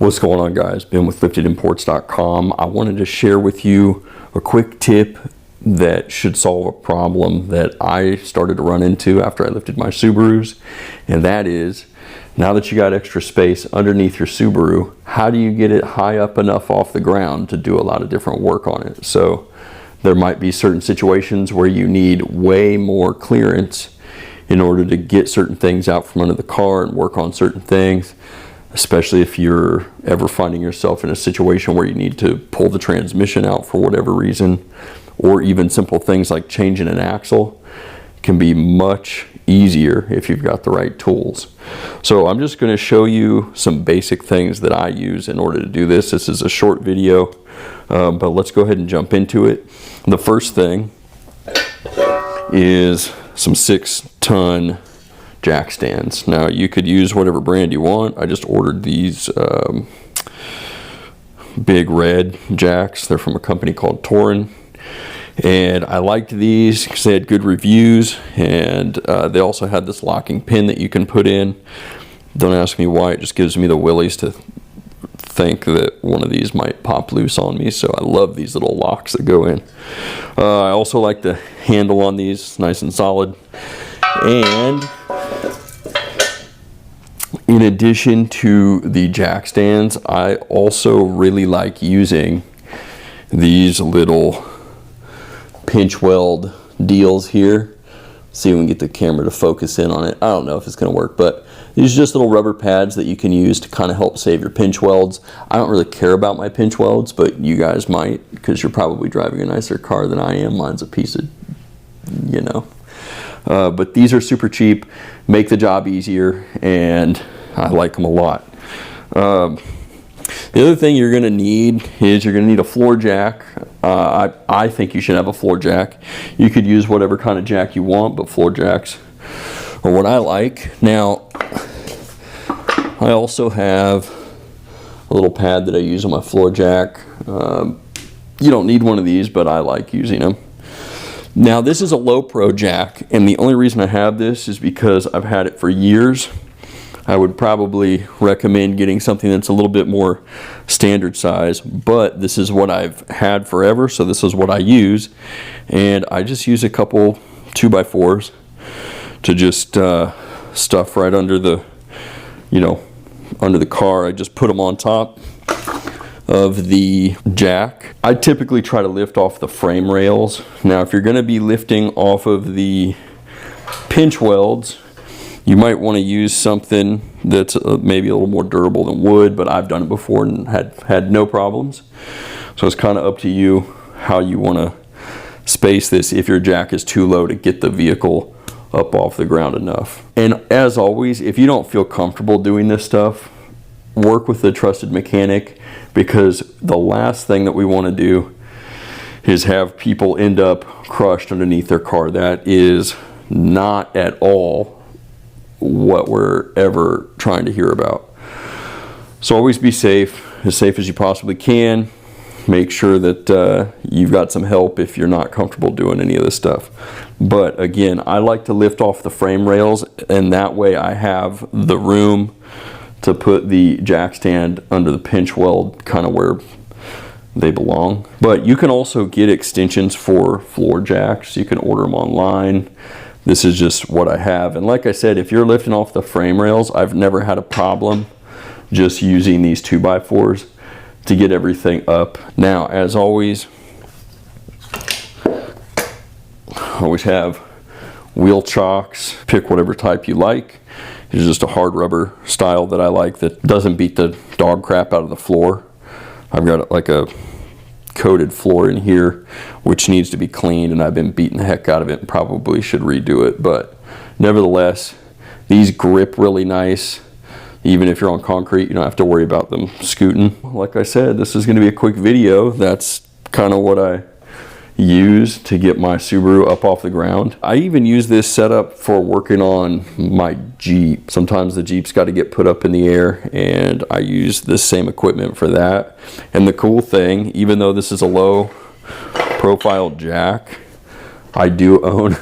What's going on, guys? Ben with liftedimports.com. I wanted to share with you a quick tip that should solve a problem that I started to run into after I lifted my Subarus, and that is, now that you got extra space underneath your Subaru, how do you get it high up enough off the ground to do a lot of different work on it? So there might be certain situations where you need way more clearance in order to get certain things out from under the car and work on certain things, especially if you're ever finding yourself in a situation where you need to pull the transmission out for whatever reason, or even simple things like changing an axle can be much easier if you've got the right tools. So I'm just going to show you some basic things that I use in order to do this. This is a short video, but let's go ahead and jump into it. The first thing is some 6-ton jack stands. Now you could use whatever brand you want. I just ordered these big red jacks. They're from a company called Torin, and I liked these because they had good reviews, and they also had this locking pin that you can put in. Don't ask me why, it just gives me the willies to think that one of these might pop loose on me, so I love these little locks that go in. I also like the handle on these, it's nice and solid. And in addition to the jack stands, I also really like using these little pinch weld deals here. See if we can get the camera to focus in on it. I don't know if it's going to work, but these are just little rubber pads that you can use to kind of help save your pinch welds. I don't really care about my pinch welds, but you guys might, because you're probably driving a nicer car than I am. Mine's a piece of, you know. But these are super cheap, make the job easier, and I like them a lot. The other thing you're going to need is you're going to need a floor jack. I think you should have a floor jack. You could use whatever kind of jack you want, but floor jacks are what I like. Now, I also have a little pad that I use on my floor jack. You don't need one of these, but I like using them. Now, this is a low pro jack, and the only reason I have this is because I've had it for years. I would probably recommend getting something that's a little bit more standard size, but this is what I've had forever, so this is what I use. And I just use a couple 2x4s to just stuff right under the, under the car. I just put them on top of the jack. I typically try to lift off the frame rails. Now, if you're going to be lifting off of the pinch welds, you might want to use something that's maybe a little more durable than wood, but I've done it before and had no problems. So it's kind of up to you how you want to space this if your jack is too low to get the vehicle up off the ground enough. And as always, if you don't feel comfortable doing this stuff, work with a trusted mechanic, because the last thing that we want to do is have people end up crushed underneath their car. That is not at all what we're ever trying to hear about. So always be safe as you possibly can. Make sure that you've got some help if you're not comfortable doing any of this stuff. But again, I like to lift off the frame rails, and that way I have the room to put the jack stand under the pinch weld, kind of where they belong. But you can also get extensions for floor jacks. You can order them online. This is just what I have. And like I said, if you're lifting off the frame rails, I've never had a problem just using these 2x4s to get everything up. Now, as always, have wheel chocks. Pick whatever type you like. It's just a hard rubber style that I like that doesn't beat the dog crap out of the floor. I've got like a coated floor in here which needs to be cleaned, and I've been beating the heck out of it and probably should redo it, but nevertheless, these grip really nice. Even if you're on concrete, you don't have to worry about them scooting. Like I said, this is going to be a quick video. That's kind of what I use to get my Subaru up off the ground. I even use this setup for working on my Jeep. Sometimes the Jeep's got to get put up in the air, and I use this same equipment for that. And the cool thing, even though this is a low profile jack, I do own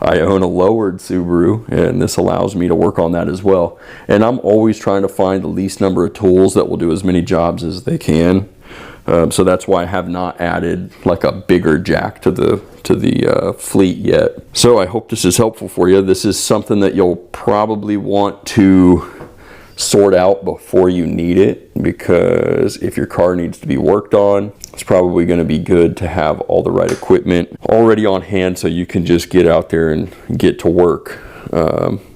I own a lowered Subaru, and this allows me to work on that as well. And I'm always trying to find the least number of tools that will do as many jobs as they can. So that's why I have not added like a bigger jack to the fleet yet. So I hope this is helpful for you. This is something that you'll probably want to sort out before you need it, because if your car needs to be worked on, it's probably going to be good to have all the right equipment already on hand so you can just get out there and get to work.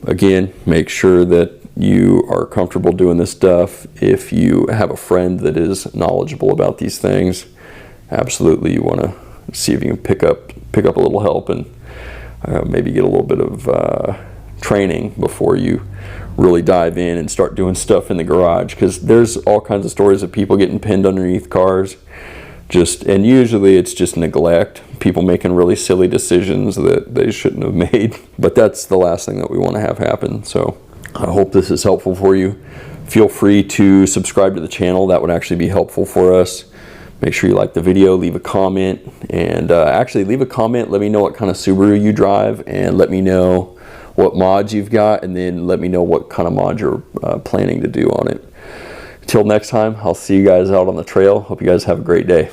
Again, make sure that you are comfortable doing this stuff. If you have a friend that is knowledgeable about these things, absolutely you want to see if you can pick up a little help and maybe get a little bit of training before you really dive in and start doing stuff in the garage, because there's all kinds of stories of people getting pinned underneath cars, and usually it's just neglect, people making really silly decisions that they shouldn't have made. But that's the last thing that we want to have happen. So I hope this is helpful for you. Feel free to subscribe to the channel. That would actually be helpful for us. Make sure you like the video, leave a comment, and actually leave a comment. Let me know what kind of Subaru you drive, and let me know what mods you've got, and then let me know what kind of mod you're planning to do on it. Until next time, I'll see you guys out on the trail. Hope you guys have a great day.